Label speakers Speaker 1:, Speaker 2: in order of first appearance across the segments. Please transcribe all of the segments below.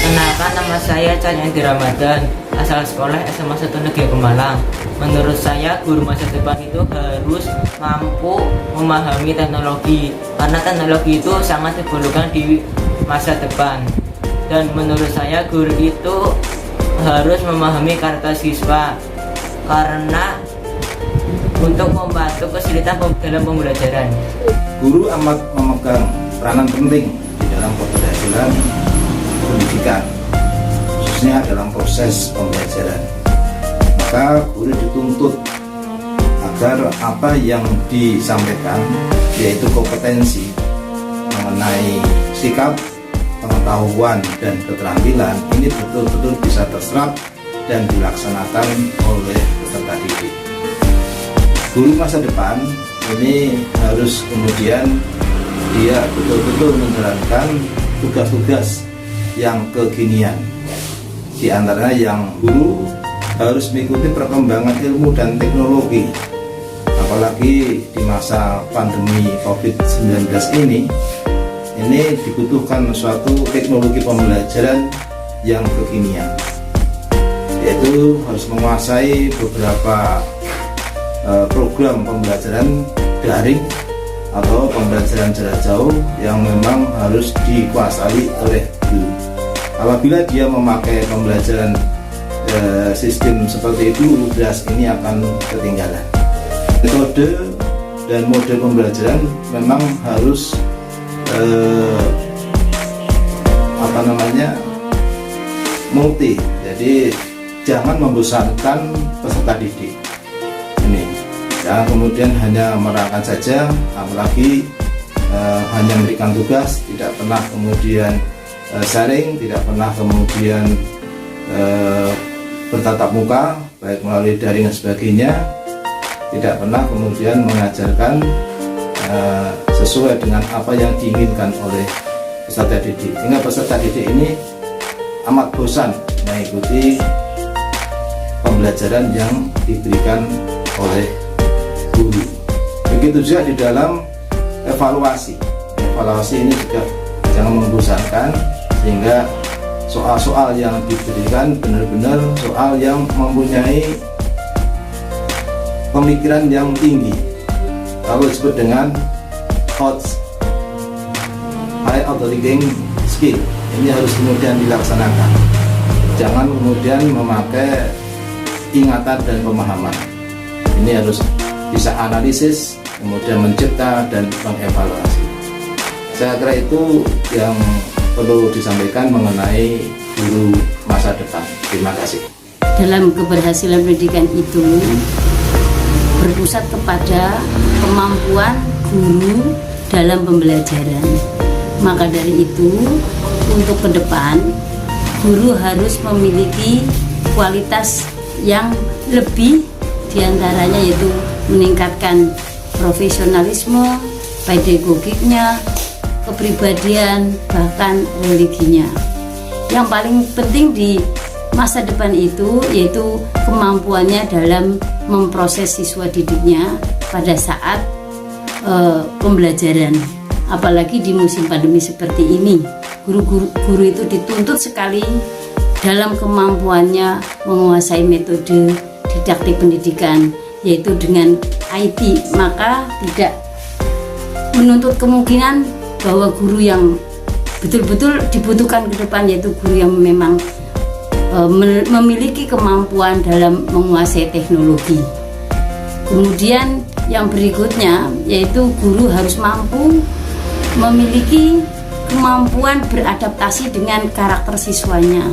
Speaker 1: Kenalkan, nama saya Chan Edi Ramadan, asal sekolah SMA 1 Negeri Pemalang. Menurut saya, guru masa depan itu harus mampu memahami teknologi, karena teknologi itu sangat diperlukan di masa depan. Dan menurut saya, guru itu harus memahami karakter siswa, karena untuk membantu kesulitan dalam pembelajaran.
Speaker 2: Guru amat memegang peranan penting di dalam keberhasilan pendidikan, khususnya dalam proses pembelajaran. Maka guru dituntut agar apa yang disampaikan, yaitu kompetensi mengenai sikap, pengetahuan, dan keterampilan, ini betul-betul bisa terserap dan dilaksanakan oleh peserta didik. Guru masa depan ini harus kemudian dia betul-betul menjalankan tugas-tugas yang kekinian. Di antaranya yang guru harus mengikuti perkembangan ilmu dan teknologi, apalagi di masa pandemi COVID-19 ini dibutuhkan suatu teknologi pembelajaran yang kekinian, yaitu harus menguasai beberapa program pembelajaran daring atau pembelajaran jarak jauh yang memang harus dikuasai oleh guru. Apabila dia memakai pembelajaran sistem seperti itu, jelas ini akan ketinggalan. Metode dan model pembelajaran memang harus multi. Jadi jangan membosankan peserta didik. Ini jangan kemudian hanya merangkan saja, apalagi hanya memberikan tugas, tidak pernah kemudian sharing, tidak pernah kemudian bertatap muka baik melalui daring dan sebagainya, tidak pernah kemudian mengajarkan sesuai dengan apa yang diinginkan oleh peserta didik, sehingga peserta didik ini amat bosan mengikuti pembelajaran yang diberikan oleh guru. Begitu juga di dalam evaluasi ini juga jangan membosankan, sehingga soal-soal yang diberikan benar-benar soal yang mempunyai pemikiran yang tinggi, lalu disebut dengan high order thinking skill. Ini harus kemudian dilaksanakan, jangan kemudian memakai ingatan dan pemahaman. Ini harus bisa analisis, kemudian mencipta dan mengevaluasi. Saya kira itu yang perlu disampaikan mengenai guru masa depan. Terima kasih.
Speaker 3: Dalam keberhasilan pendidikan itu berpusat kepada kemampuan guru dalam pembelajaran. Maka dari itu, untuk ke depan, guru harus memiliki kualitas yang lebih, diantaranya yaitu meningkatkan profesionalisme, pedagogiknya, kepribadian, bahkan religinya. Yang paling penting di masa depan itu yaitu kemampuannya dalam memproses siswa didiknya pada saat pembelajaran. Apalagi di musim pandemi seperti ini, guru itu dituntut sekali dalam kemampuannya menguasai metode didaktik pendidikan, yaitu dengan IT. Maka tidak menuntut kemungkinan bahwa guru yang betul-betul dibutuhkan ke depan yaitu guru yang memang memiliki kemampuan dalam menguasai teknologi. Kemudian yang berikutnya yaitu guru harus mampu memiliki kemampuan beradaptasi dengan karakter siswanya,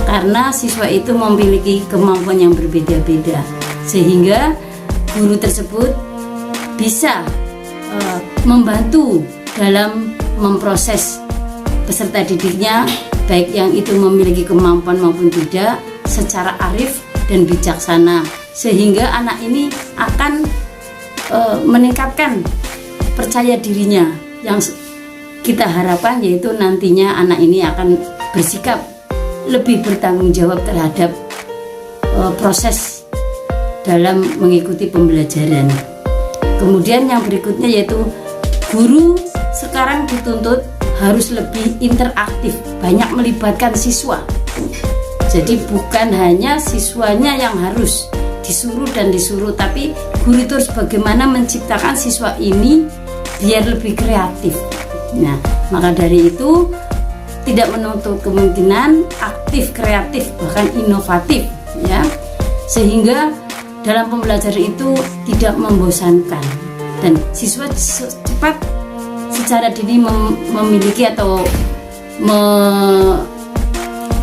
Speaker 3: karena siswa itu memiliki kemampuan yang berbeda-beda, sehingga guru tersebut bisa membantu dalam memproses peserta didiknya, baik yang itu memiliki kemampuan maupun tidak, secara arif dan bijaksana, sehingga anak ini akan meningkatkan percaya dirinya, yang kita harapkan yaitu nantinya anak ini akan bersikap lebih bertanggung jawab terhadap proses dalam mengikuti pembelajaran. Kemudian yang berikutnya yaitu guru sekarang dituntut harus lebih interaktif, banyak melibatkan siswa. Jadi bukan hanya siswanya yang harus disuruh, tapi guru itu harus bagaimana menciptakan siswa ini biar lebih kreatif. Nah, maka dari itu tidak menutup kemungkinan aktif, kreatif, bahkan inovatif, ya, sehingga dalam pembelajaran itu tidak membosankan dan siswa cepat secara dini memiliki atau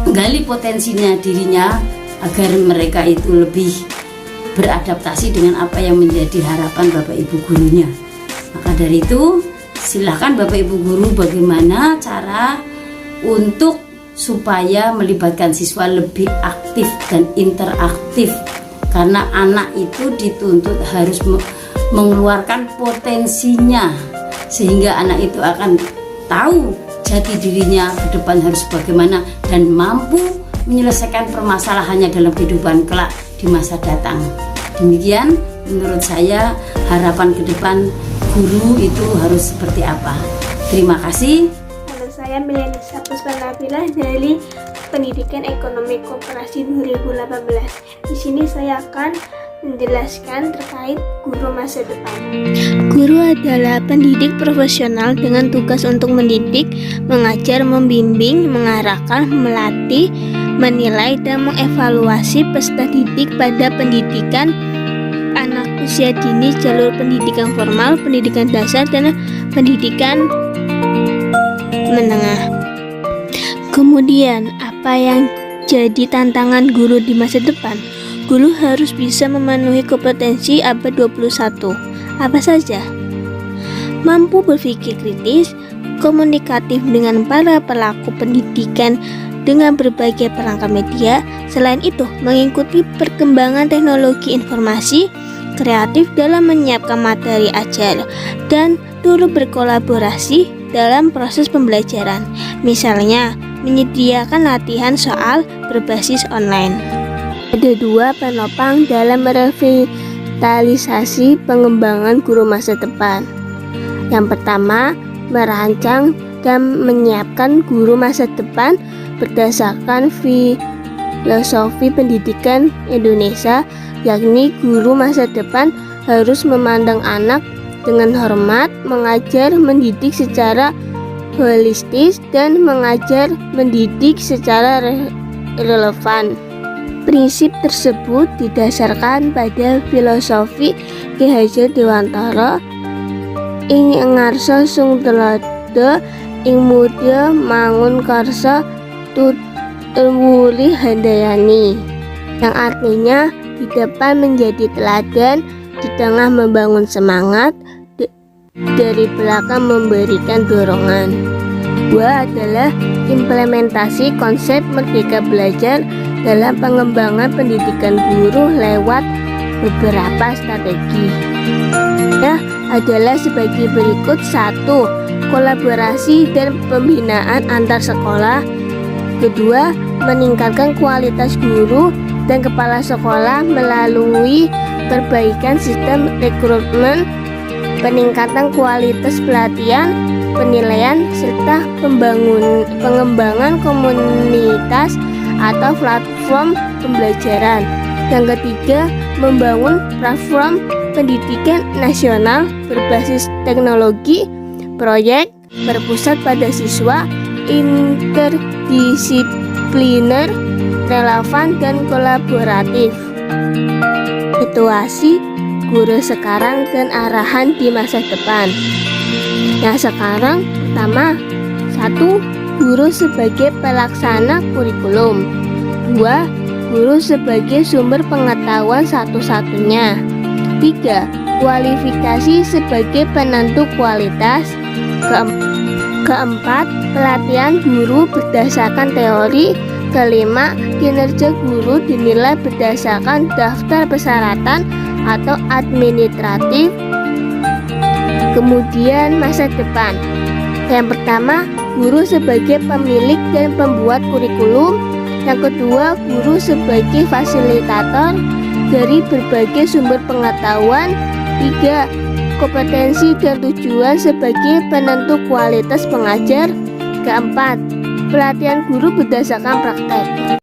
Speaker 3: menggali potensinya dirinya agar mereka itu lebih beradaptasi dengan apa yang menjadi harapan Bapak Ibu gurunya. Maka dari itu silakan Bapak Ibu guru bagaimana cara untuk supaya melibatkan siswa lebih aktif dan interaktif, karena anak itu dituntut harus mengeluarkan potensinya, sehingga anak itu akan tahu jati dirinya ke depan harus bagaimana dan mampu menyelesaikan permasalahannya dalam kehidupan kelak di masa datang. Demikian menurut saya harapan ke depan guru itu harus seperti apa. Terima kasih.
Speaker 4: Halo, saya Melanisa Puspanabila dari Pendidikan Ekonomi Koperasi 2018. Di sini saya akan menjelaskan terkait guru masa depan. Guru adalah pendidik profesional dengan tugas untuk mendidik, mengajar, membimbing, mengarahkan, melatih, menilai, dan mengevaluasi peserta didik pada pendidikan anak usia dini, jalur pendidikan formal, pendidikan dasar, dan pendidikan menengah. Kemudian, apa yang jadi tantangan guru di masa depan? Guru harus bisa memenuhi kompetensi abad 21. Apa saja? Mampu berpikir kritis, komunikatif dengan para pelaku pendidikan dengan berbagai perangkat media. Selain itu, mengikuti perkembangan teknologi informasi, kreatif dalam menyiapkan materi ajar, dan turut berkolaborasi dalam proses pembelajaran. Misalnya, menyediakan latihan soal berbasis online. Ada dua penopang dalam merevitalisasi pengembangan guru masa depan. Yang pertama, merancang dan menyiapkan guru masa depan berdasarkan filosofi pendidikan Indonesia, yakni guru masa depan harus memandang anak dengan hormat, mengajar mendidik secara holistis, dan mengajar mendidik secara relevan. Prinsip tersebut didasarkan pada filosofi Ki Hajar Dewantara, ing ngarsa sung tulodo, ing mudha mangun karsa tuwuli handayani, yang artinya di depan menjadi teladan, di tengah membangun semangat, dari belakang memberikan dorongan. Dua adalah implementasi konsep merdeka belajar dalam pengembangan pendidikan guru lewat beberapa strategi. Adalah sebagai berikut: 1. Kolaborasi dan pembinaan antar sekolah. 2. Meningkatkan kualitas guru dan kepala sekolah melalui perbaikan sistem rekrutmen, peningkatan kualitas pelatihan, penilaian, serta pengembangan komunitas atau platform pembelajaran. Yang ketiga, membangun platform pendidikan nasional berbasis teknologi, proyek berpusat pada siswa, interdisipliner, relevan, dan kolaboratif. Situasi guru sekarang dan arahan di masa depan. Nah, sekarang pertama, 1. Guru sebagai pelaksana kurikulum. 2. Guru sebagai sumber pengetahuan satu-satunya. 3. Kualifikasi sebagai penentu kualitas. Keempat, pelatihan guru berdasarkan teori. Kelima, kinerja guru dinilai berdasarkan daftar persyaratan atau administratif. Kemudian masa depan. Yang pertama, guru sebagai pemilik dan pembuat kurikulum. Yang kedua, guru sebagai fasilitator dari berbagai sumber pengetahuan. 3. Kompetensi dan tujuan sebagai penentu kualitas pengajar. Keempat, pelatihan guru berdasarkan praktek.